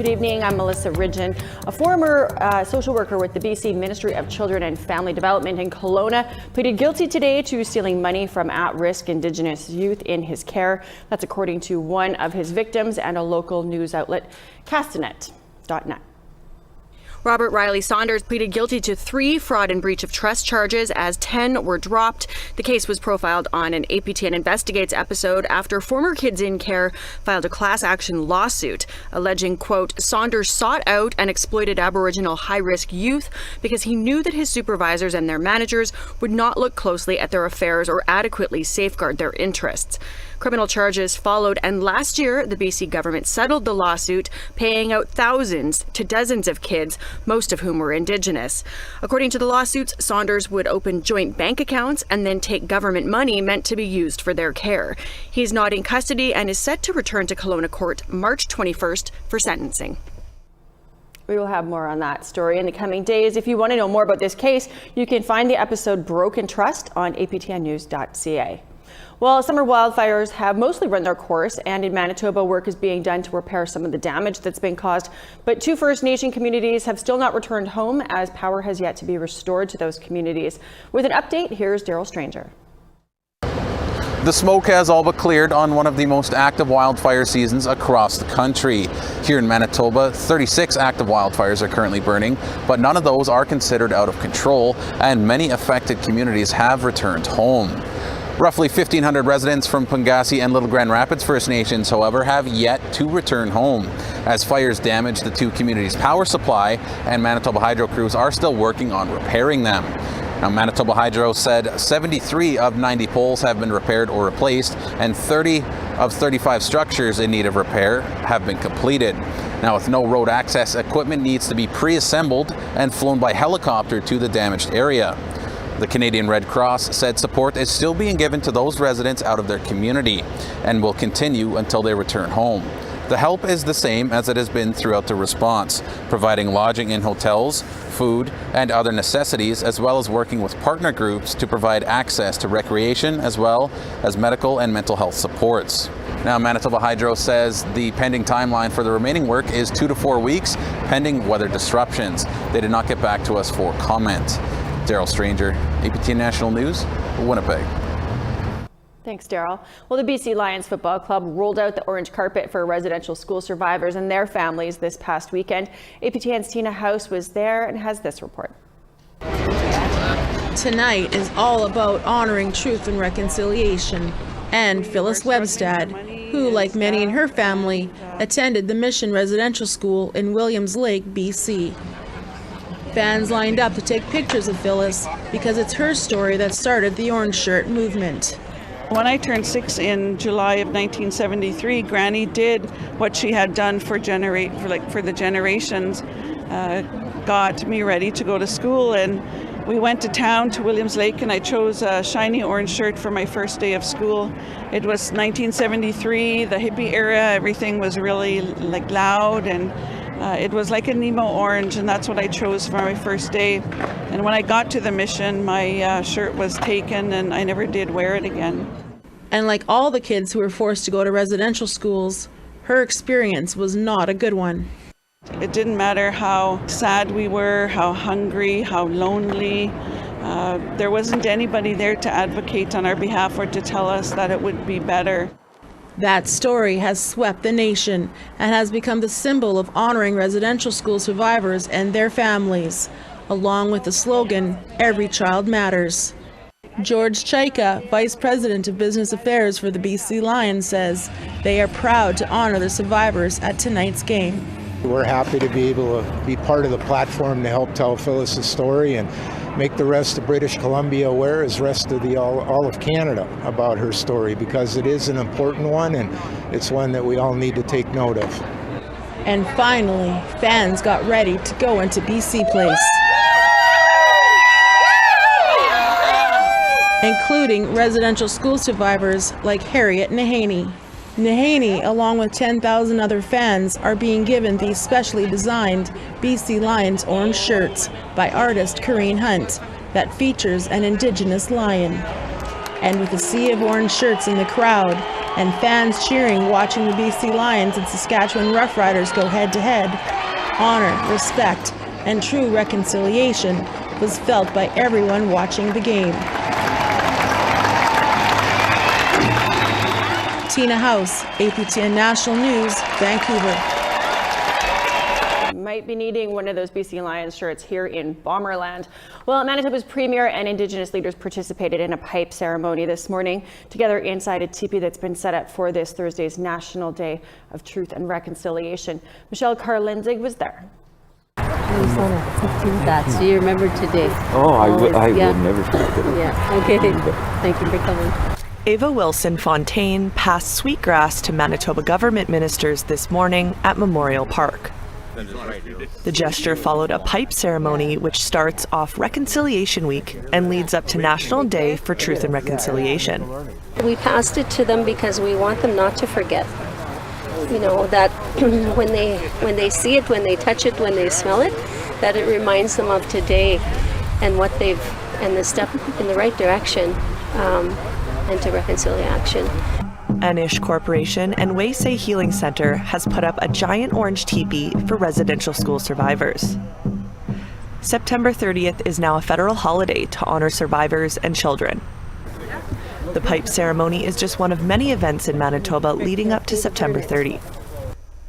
Good evening, I'm Melissa Ridgen. A former social worker with the BC Ministry of Children and Family Development in Kelowna pleaded guilty today to stealing money from at-risk Indigenous youth in his care. That's according to one of his victims and a local news outlet, Castanet.net. Robert Riley Saunders pleaded guilty to 3 fraud and breach of trust charges as 10 were dropped. The case was profiled on an APTN Investigates episode after former Kids in Care filed a class action lawsuit alleging, quote, Saunders sought out and exploited Aboriginal high-risk youth because he knew that his supervisors and their managers would not look closely at their affairs or adequately safeguard their interests. Criminal charges followed, and last year, the BC government settled the lawsuit, paying out thousands to dozens of kids, most of whom were Indigenous. According to the lawsuits, Saunders would open joint bank accounts and then take government money meant to be used for their care. He's not in custody and is set to return to Kelowna Court March 21st for sentencing. We will have more on that story in the coming days. If you want to know more about this case, you can find the episode Broken Trust on aptnnews.ca. Well, summer wildfires have mostly run their course, and in Manitoba, work is being done to repair some of the damage that's been caused. But 2 First Nation communities have still not returned home, as power has yet to be restored to those communities. With an update, here's Daryl Stranger. The smoke has all but cleared on one of the most active wildfire seasons across the country. Here in Manitoba, 36 active wildfires are currently burning, but none of those are considered out of control, and many affected communities have returned home. Roughly 1,500 residents from Pungassi and Little Grand Rapids First Nations, however, have yet to return home, as fires damaged the 2 communities' power supply, and Manitoba Hydro crews are still working on repairing them. Now, Manitoba Hydro said 73 of 90 poles have been repaired or replaced, and 30 of 35 structures in need of repair have been completed. Now, with no road access, equipment needs to be pre-assembled and flown by helicopter to the damaged area. The Canadian Red Cross said support is still being given to those residents out of their community and will continue until they return home. The help is the same as it has been throughout the response, providing lodging in hotels, food, and other necessities, as well as working with partner groups to provide access to recreation as well as medical and mental health supports. Now, Manitoba Hydro says the pending timeline for the remaining work is 2 to 4 weeks, pending weather disruptions. They did not get back to us for comment. Daryl Stranger, APTN National News, Winnipeg. Thanks, Daryl. Well, the BC Lions Football Club rolled out the orange carpet for residential school survivors and their families this past weekend. APTN's Tina House was there and has this report. Tonight is all about honoring truth and reconciliation. And Phyllis Webstad, who, like many in her family, attended the Mission Residential School in Williams Lake, BC. Fans lined up to take pictures of Phyllis because it's her story that started the Orange Shirt movement. When I turned 6 in July of 1973, Granny did what she had done for the generations, got me ready to go to school, and we went to town to Williams Lake, and I chose a shiny orange shirt for my first day of school. It was 1973, the hippie era, everything was really loud, and it was like a Nemo orange, and that's what I chose for my first day. And when I got to the mission, my shirt was taken, and I never did wear it again. And like all the kids who were forced to go to residential schools, her experience was not a good one. It didn't matter how sad we were, how hungry, how lonely. There wasn't anybody there to advocate on our behalf or to tell us that it would be better. That story has swept the nation and has become the symbol of honoring residential school survivors and their families, along with the slogan, "Every Child Matters." George Chaika, Vice President of Business Affairs for the BC Lions, says they are proud to honor the survivors at tonight's game. We're happy to be able to be part of the platform to help tell Phyllis's story and make the rest of British Columbia aware, as rest of all of Canada, about her story, because it is an important one and it's one that we all need to take note of. And finally, fans got ready to go into BC Place, including residential school survivors like Harriet Nahaney. Nahaney, along with 10,000 other fans, are being given these specially designed BC Lions orange shirts by artist Corinne Hunt that features an Indigenous lion. And with a sea of orange shirts in the crowd, and fans cheering watching the BC Lions and Saskatchewan Roughriders go head-to-head. Honor, respect, and true reconciliation was felt by everyone watching the game. Tina House, APTN National News, Vancouver. Might be needing one of those BC Lions shirts here in Bomberland. Well, Manitoba's Premier and Indigenous leaders participated in a pipe ceremony this morning together inside a teepee that's been set up for this Thursday's National Day of Truth and Reconciliation. Michelle Karlenzig was there. That, so you remember today. Oh, I will never forget it. Yeah, okay. Thank you for coming. Ava Wilson-Fontaine passed sweetgrass to Manitoba government ministers this morning at Memorial Park. The gesture followed a pipe ceremony which starts off Reconciliation Week and leads up to National Day for Truth and Reconciliation. We passed it to them because we want them not to forget. You know, that when they see it, when they touch it, when they smell it, that it reminds them of today and what and the step in the right direction and to reconciliation. Anish Corporation and Waysay Healing Center has put up a giant orange teepee for residential school survivors. September 30th is now a federal holiday to honor survivors and children. The pipe ceremony is just one of many events in Manitoba leading up to September 30.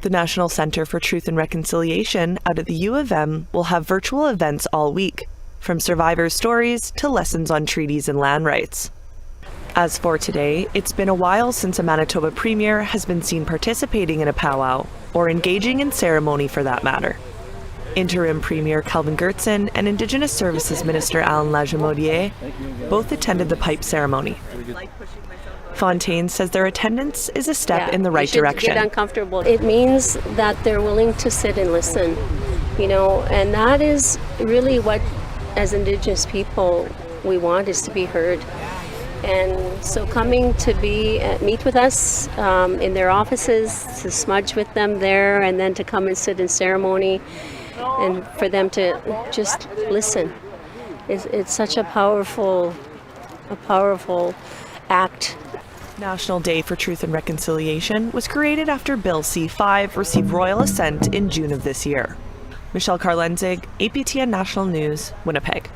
The National Centre for Truth and Reconciliation out at the U of M will have virtual events all week, from survivors' stories to lessons on treaties and land rights. As for today, it's been a while since a Manitoba Premier has been seen participating in a powwow, or engaging in ceremony for that matter. Interim Premier Calvin Gertson and Indigenous Services Minister Alan Lajamodier both attended the pipe ceremony. Fontaine says their attendance is a step in the right direction. Get uncomfortable. It means that they're willing to sit and listen, you know, and that is really what, as Indigenous people, we want, is to be heard. And so coming to meet with us in their offices, to smudge with them there, and then to come and sit in ceremony, and for them to just listen. It's such a powerful act. National Day for Truth and Reconciliation was created after Bill C-5 received royal assent in June of this year. Michelle Karlenzig, APTN National News, Winnipeg.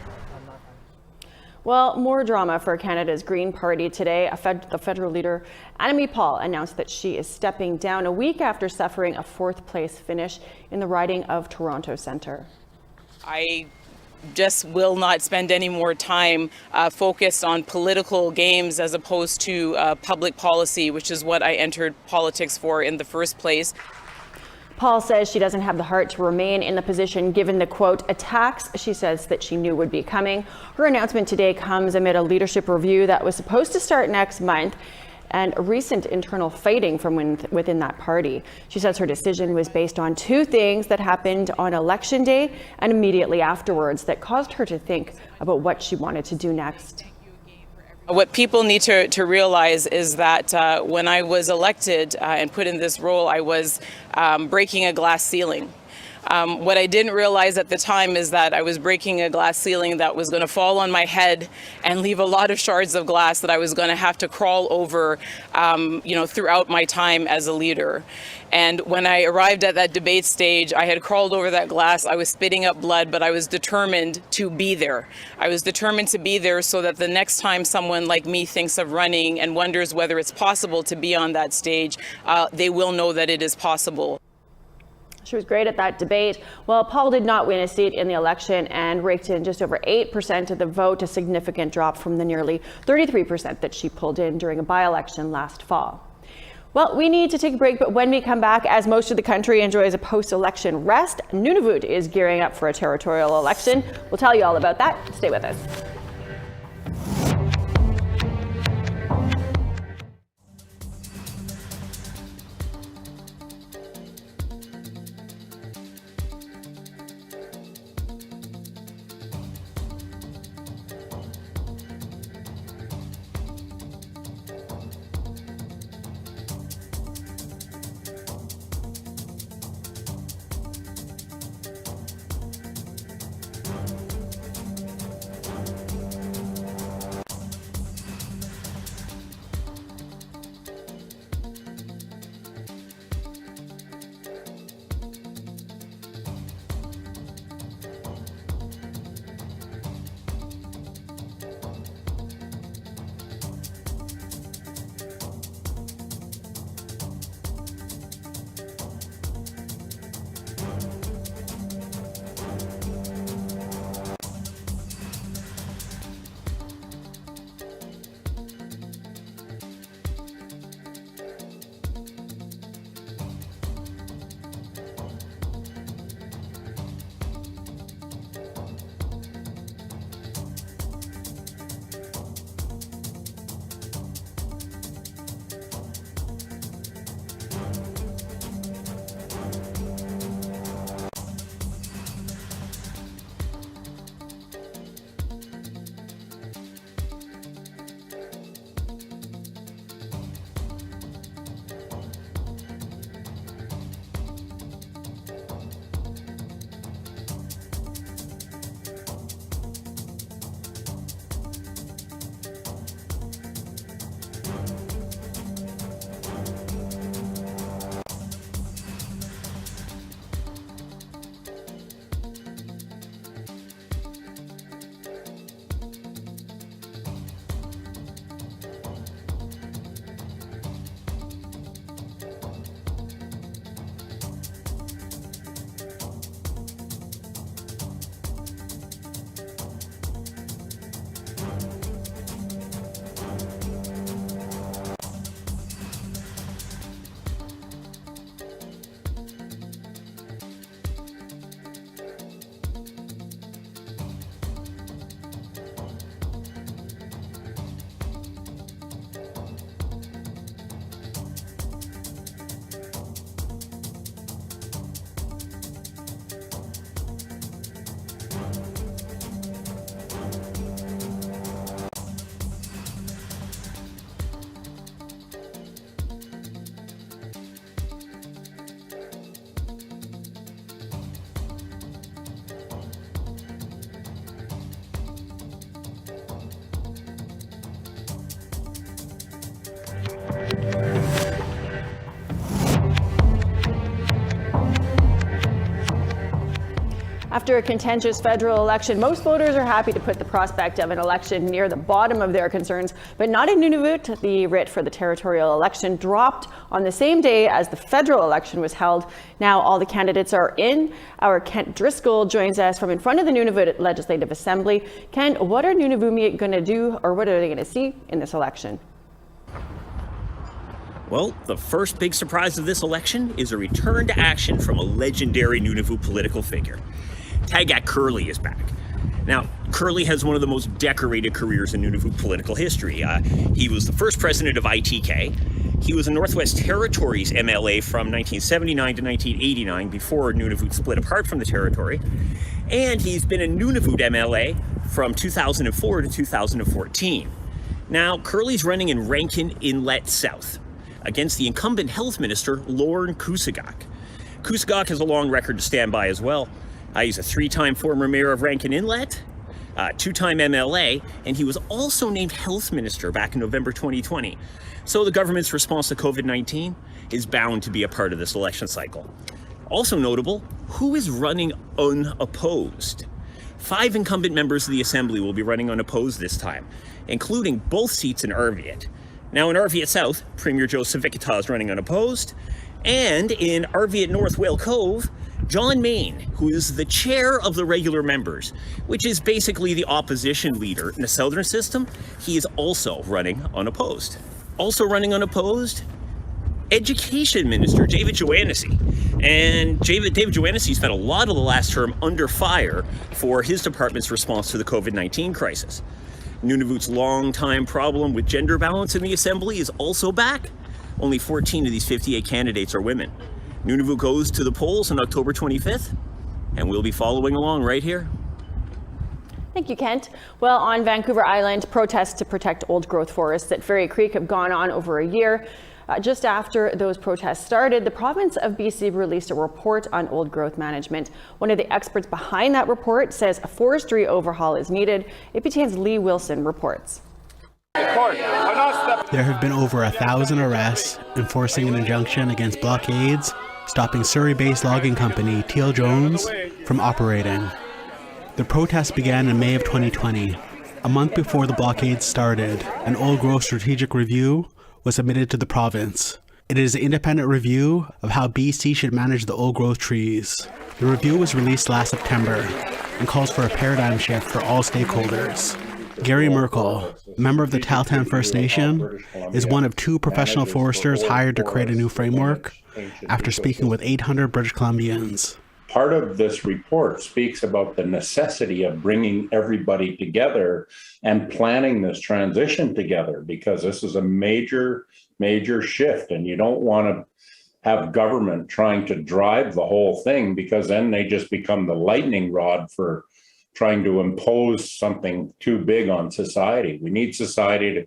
Well, more drama for Canada's Green Party today. The federal leader, Annamie Paul, announced that she is stepping down a week after suffering a fourth-place finish in the riding of Toronto Centre. I just will not spend any more time focused on political games as opposed to public policy, which is what I entered politics for in the first place. Paul says she doesn't have the heart to remain in the position given the, quote, attacks she says that she knew would be coming. Her announcement today comes amid a leadership review that was supposed to start next month and recent internal fighting from within that party. She says her decision was based on two things that happened on Election Day and immediately afterwards that caused her to think about what she wanted to do next. What people need to realize is that when I was elected and put in this role, I was breaking a glass ceiling. What I didn't realize at the time is that I was breaking a glass ceiling that was going to fall on my head and leave a lot of shards of glass that I was going to have to crawl over, throughout my time as a leader. And when I arrived at that debate stage, I had crawled over that glass. I was spitting up blood, but I was determined to be there. I was determined to be there so that the next time someone like me thinks of running and wonders whether it's possible to be on that stage, they will know that it is possible. She was great at that debate. Well, Paul did not win a seat in the election and raked in just over 8% of the vote, a significant drop from the nearly 33% that she pulled in during a by-election last fall. Well, we need to take a break, but when we come back, as most of the country enjoys a post-election rest, Nunavut is gearing up for a territorial election. We'll tell you all about that. Stay with us. After a contentious federal election, most voters are happy to put the prospect of an election near the bottom of their concerns, but not in Nunavut. The writ for the territorial election dropped on the same day as the federal election was held. Now all the candidates are in. Our Kent Driscoll joins us from in front of the Nunavut Legislative Assembly. Kent, what are Nunavummiut going to do, or what are they going to see in this election? Well, the first big surprise of this election is a return to action from a legendary Nunavut political figure. Tagak Curley is back. Now, Curley has one of the most decorated careers in Nunavut political history. He was the first president of ITK. He was a Northwest Territories MLA from 1979 to 1989 before Nunavut split apart from the territory. And he's been a Nunavut MLA from 2004 to 2014. Now, Curley's running in Rankin Inlet South against the incumbent health minister, Lorne Kusagak. Kusagak has a long record to stand by as well. He's a 3-time former mayor of Rankin Inlet, 2-time MLA, and he was also named health minister back in November 2020. So the government's response to COVID-19 is bound to be a part of this election cycle. Also notable, who is running unopposed? 5 incumbent members of the Assembly will be running unopposed this time, including both seats in Arviat. Now in Arviat South, Premier Joe Savicita is running unopposed, and in Arviat North Whale Cove, John Main, who is the chair of the regular members, which is basically the opposition leader in the southern system, he is also running unopposed. Also running unopposed, Education Minister David Joannesy. And David Joannesy spent a lot of the last term under fire for his department's response to the COVID-19 crisis. Nunavut's long-time problem with gender balance in the Assembly is also back. Only 14 of these 58 candidates are women. Nunavut goes to the polls on October 25th, and we'll be following along right here. Thank you, Kent. Well, on Vancouver Island, protests to protect old-growth forests at Fairy Creek have gone on over a year. Just after those protests started, the province of BC released a report on old growth management. One of the experts behind that report says a forestry overhaul is needed. APTN's Lee Wilson reports. There have been over 1,000 arrests enforcing an injunction against blockades, stopping Surrey-based logging company Teal Jones from operating. The protests began in May of 2020. A month before the blockades started, an old growth strategic review was submitted to the province. It is an independent review of how BC should manage the old growth trees. The review was released last September and calls for a paradigm shift for all stakeholders. Gary Merkel, a member of the Tahltan First Nation, is one of 2 professional foresters hired to create a new framework after speaking with 800 British Columbians. Part of this report speaks about the necessity of bringing everybody together and planning this transition together, because this is a major shift, and you don't want to have government trying to drive the whole thing, because then they just become the lightning rod for trying to impose something too big on society. We need society,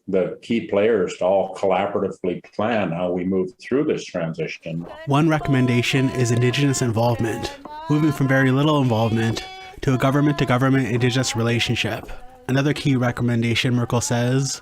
the key players, to all collaboratively plan how we move through this transition. One recommendation is Indigenous involvement, moving from very little involvement to a government-to-government Indigenous relationship. Another key recommendation, Merkel says,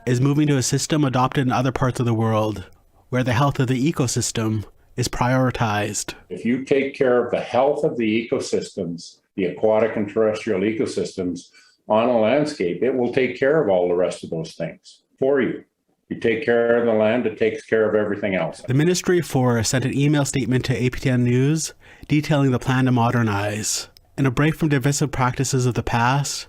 is moving to a system adopted in other parts of the world, where the health of the ecosystem is prioritized. If you take care of the health of the ecosystems, the aquatic and terrestrial ecosystems, on a landscape, it will take care of all the rest of those things for you. You take care of the land, it takes care of everything else. The Ministry of Forests sent an email statement to APTN News detailing the plan to modernize. In a break from divisive practices of the past,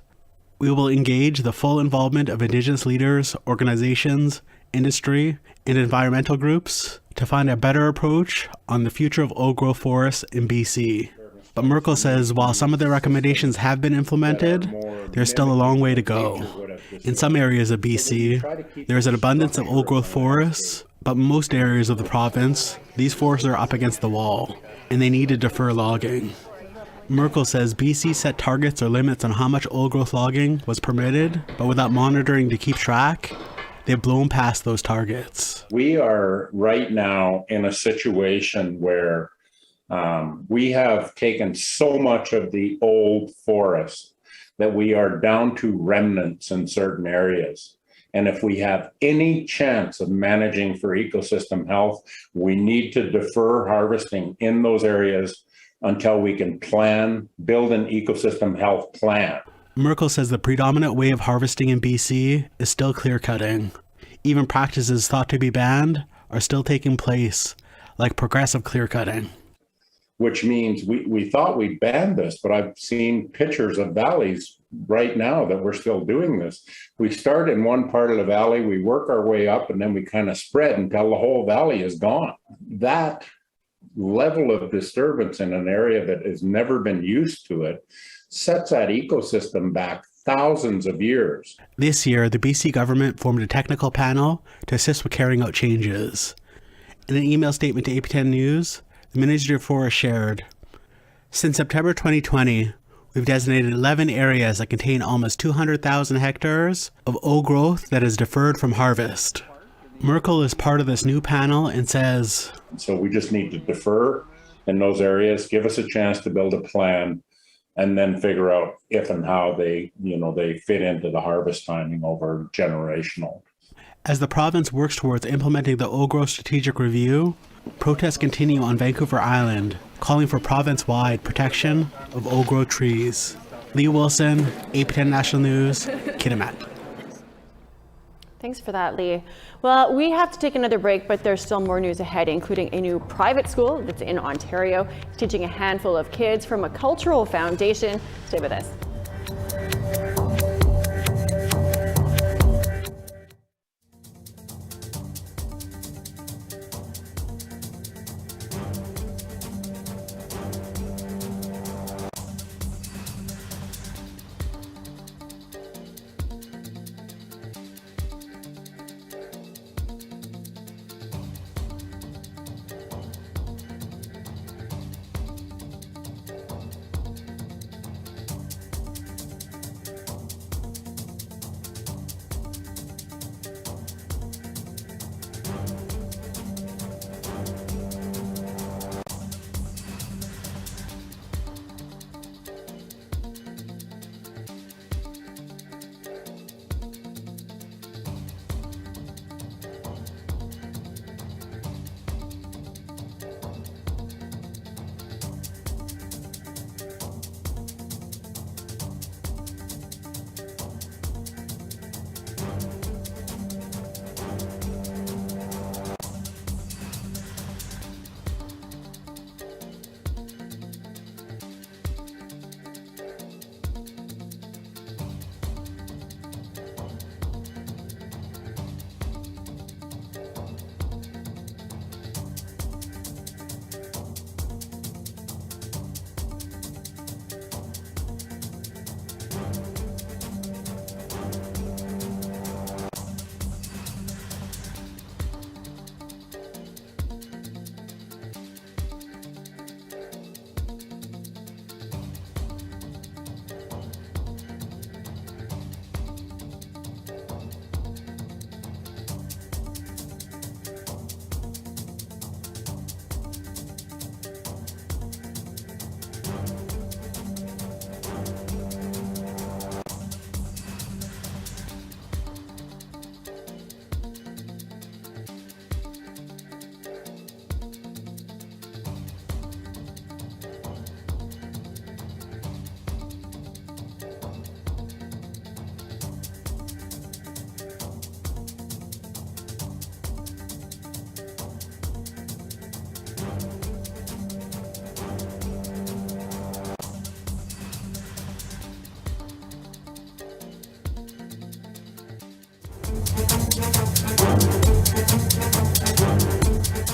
we will engage the full involvement of Indigenous leaders, organizations, industry, and environmental groups to find a better approach on the future of old growth forests in BC. But Merkel says while some of the recommendations have been implemented, there's still a long way to go. In some areas of BC, there is an abundance of old growth forests, but in most areas of the province, these forests are up against the wall, and they need to defer logging. Merkel says BC set targets or limits on how much old growth logging was permitted, but without monitoring to keep track, they've blown past those targets. We are right now in a situation where we have taken so much of the old forest that we are down to remnants in certain areas. And if we have any chance of managing for ecosystem health, we need to defer harvesting in those areas until we can build an ecosystem health plan. Merkel says the predominant way of harvesting in BC is still clear-cutting. Even practices thought to be banned are still taking place, like progressive clear-cutting. Which means we thought we banned this, but I've seen pictures of valleys right now that we're still doing this. We start in one part of the valley, we work our way up, and then we kind of spread until the whole valley is gone. That level of disturbance in an area that has never been used to it sets that ecosystem back thousands of years. This year, the BC government formed a technical panel to assist with carrying out changes. In an email statement to APTN News, the Ministry of Forest shared, "Since September 2020, we've designated 11 areas that contain almost 200,000 hectares of old growth that is deferred from harvest." Merkel is part of this new panel and says, "So we just need to defer in those areas, give us a chance to build a plan, and then figure out if and how they fit into the harvest timing over generational." As the province works towards implementing the Old Growth Strategic Review, protests continue on Vancouver Island, calling for province-wide protection of old growth trees. Lee Wilson, APTN National News, Kitimat. Thanks for that, Lee. Well, we have to take another break, but there's still more news ahead, including a new private school that's in Ontario, teaching a handful of kids from a cultural foundation. Stay with us.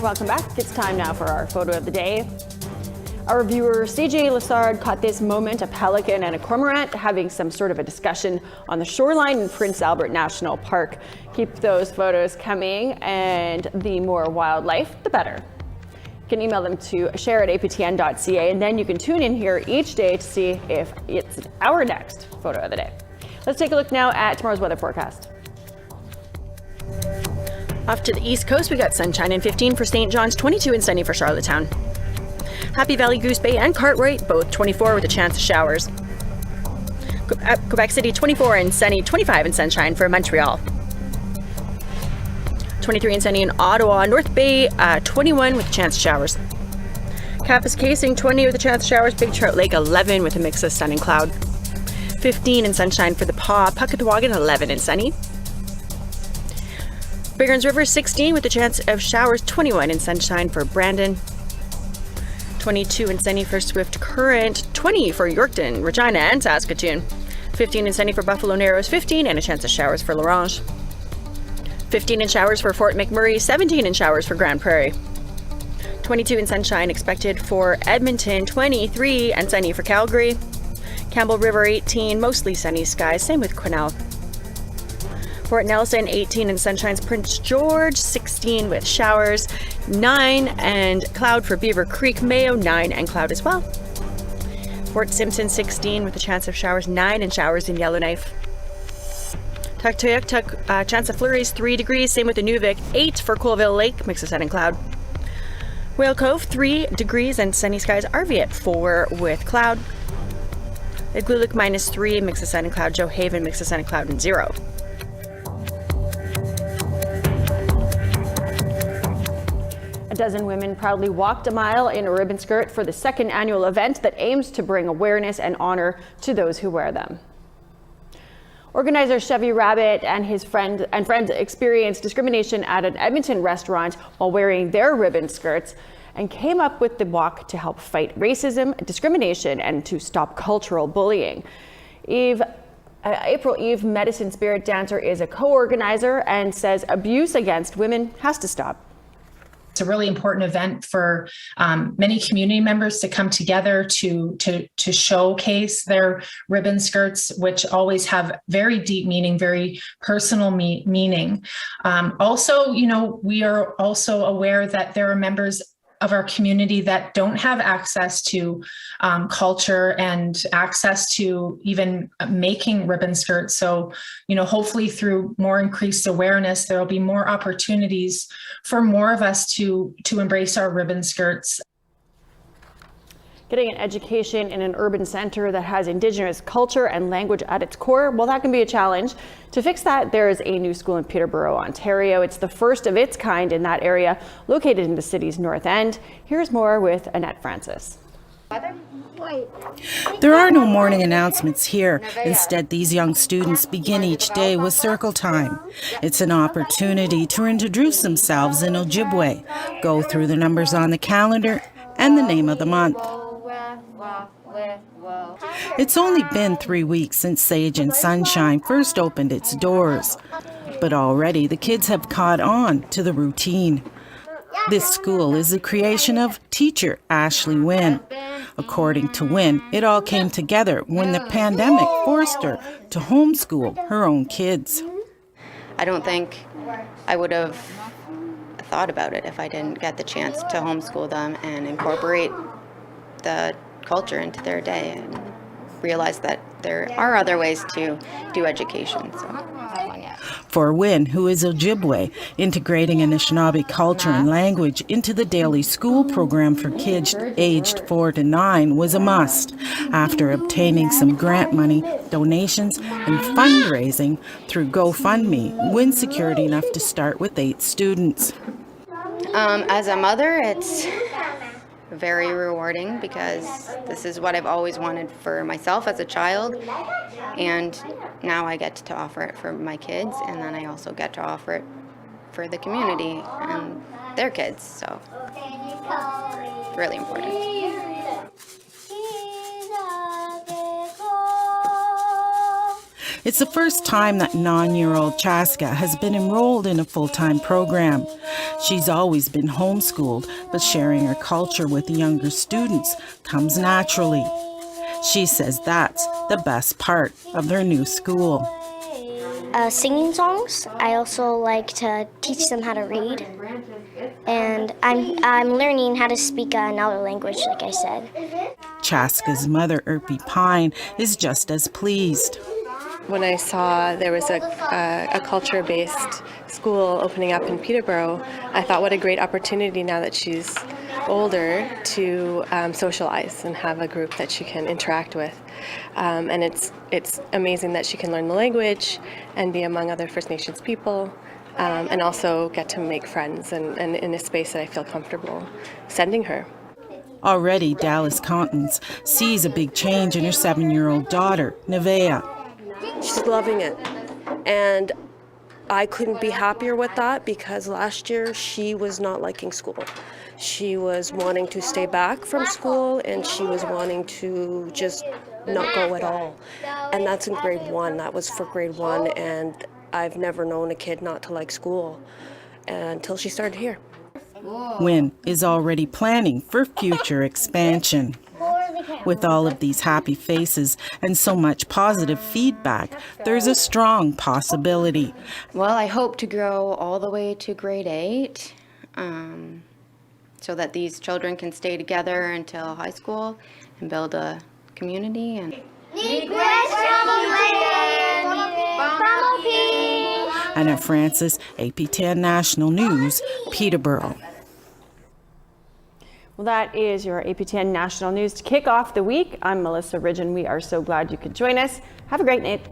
Welcome back. It's time now for our photo of the day. Our viewer CJ Lassard caught this moment, a pelican and a cormorant having some sort of a discussion on the shoreline in Prince Albert National Park. Keep those photos coming, and the more wildlife, the better. You can email them to share@aptn.ca, and then you can tune in here each day to see if it's our next photo of the day. Let's take a look now at tomorrow's weather forecast. Off to the east coast, we got sunshine and 15 for St. John's, 22 and sunny for Charlottetown. Happy Valley, Goose Bay and Cartwright, both 24 with a chance of showers. Quebec City, 24 and sunny, 25 and sunshine for Montreal. 23 and sunny in Ottawa. North Bay, 21 with a chance of showers. Kapuskasing 20 with a chance of showers. Big Trout Lake 11 with a mix of sun and cloud. 15 and sunshine for the Paw. Puckatawagan 11 and sunny. Biggerns River 16 with a chance of showers. 21 and sunshine for Brandon. 22 and sunny for Swift Current. 20 for Yorkton, Regina, and Saskatoon. 15 and sunny for Buffalo Narrows. 15 and a chance of showers for La Ronge. 15 and showers for Fort McMurray. 17 and showers for Grand Prairie. 22 and sunshine expected for Edmonton. 23 and sunny for Calgary. Campbell River 18, mostly sunny skies. Same with Quesnel. Fort Nelson 18 and sunshine. Prince George 16 with showers. 9 and cloud for Beaver Creek. Mayo 9 and cloud as well. Fort Simpson 16 with a chance of showers. 9 and showers in Yellowknife. Tuktoyaktuk, chance of flurries 3 degrees. Same with Inuvik. 8 for Colville Lake, mix of sun and cloud. Whale Cove 3 degrees and sunny skies. Arviat 4 with cloud. Igloolik -3, mix of sun and cloud. Joe Haven, mix of sun and cloud, and 0. A dozen women proudly walked a mile in a ribbon skirt for the second annual event that aims to bring awareness and honor to those who wear them. Organizer Chevy Rabbit and his friends experienced discrimination at an Edmonton restaurant while wearing their ribbon skirts, and came up with the walk to help fight racism, discrimination, and to stop cultural bullying. April Eve, Medicine Spirit Dancer, is a co-organizer and says abuse against women has to stop. It's a really important event for many community members to come together to showcase their ribbon skirts, which always have very deep meaning, very personal meaning. Also, we are also aware that there are members of our community that don't have access to culture and access to even making ribbon skirts. So, hopefully through more increased awareness, there will be more opportunities for more of us to embrace our ribbon skirts. Getting an education in an urban center that has Indigenous culture and language at its core, well, that can be a challenge. To fix that, there is a new school in Peterborough, Ontario. It's the first of its kind in that area, located in the city's north end. Here's more with Annette Francis. There are no morning announcements here. Instead, these young students begin each day with circle time. It's an opportunity to introduce themselves in Ojibwe, go through the numbers on the calendar, and the name of the month. It's only been 3 weeks since Sage and Sunshine first opened its doors, but already the kids have caught on to the routine. This school is the creation of teacher Ashley Wynn. According to Wynn, it all came together when the pandemic forced her to homeschool her own kids. I don't think I would have thought about it if I didn't get the chance to homeschool them and incorporate the culture into their day and realize that there are other ways to do education. For Wynn, who is Ojibwe, integrating Anishinaabe culture and language into the daily school program for kids aged 4 to 9 was a must. After obtaining some grant money, donations, and fundraising through GoFundMe, Wynn secured enough to start with 8 students. As a mother, it's very rewarding because this is what I've always wanted for myself as a child, and now I get to offer it for my kids, and then I also get to offer it for the community and their kids, so it's really important. It's the first time that 9-year-old Chaska has been enrolled in a full-time program. She's always been homeschooled, but sharing her culture with the younger students comes naturally. She says that's the best part of their new school. Singing songs. I also like to teach them how to read. And I'm learning how to speak another language, like I said. Chaska's mother, Erpy Pine, is just as pleased. When I saw there was a culture-based school opening up in Peterborough, I thought what a great opportunity now that she's older to socialize and have a group that she can interact with. And it's amazing that she can learn the language and be among other First Nations people, and also get to make friends and in a space that I feel comfortable sending her. Already, Dallas Contons sees a big change in her 7-year-old daughter, Nevaeh. She's loving it. And I couldn't be happier with that because last year she was not liking school. She was wanting to stay back from school and she was wanting to just not go at all. And that's in grade 1. That was for grade 1, and I've never known a kid not to like school until she started here. Wynn is already planning for future expansion. With all of these happy faces and so much positive feedback, there's a strong possibility. Well, I hope to grow all the way to grade 8, so that these children can stay together until high school and build a community. And Anna Francis, APTN National News, Peterborough. Well, that is your APTN National News to kick off the week. I'm Melissa Ridgen. We are so glad you could join us. Have a great night.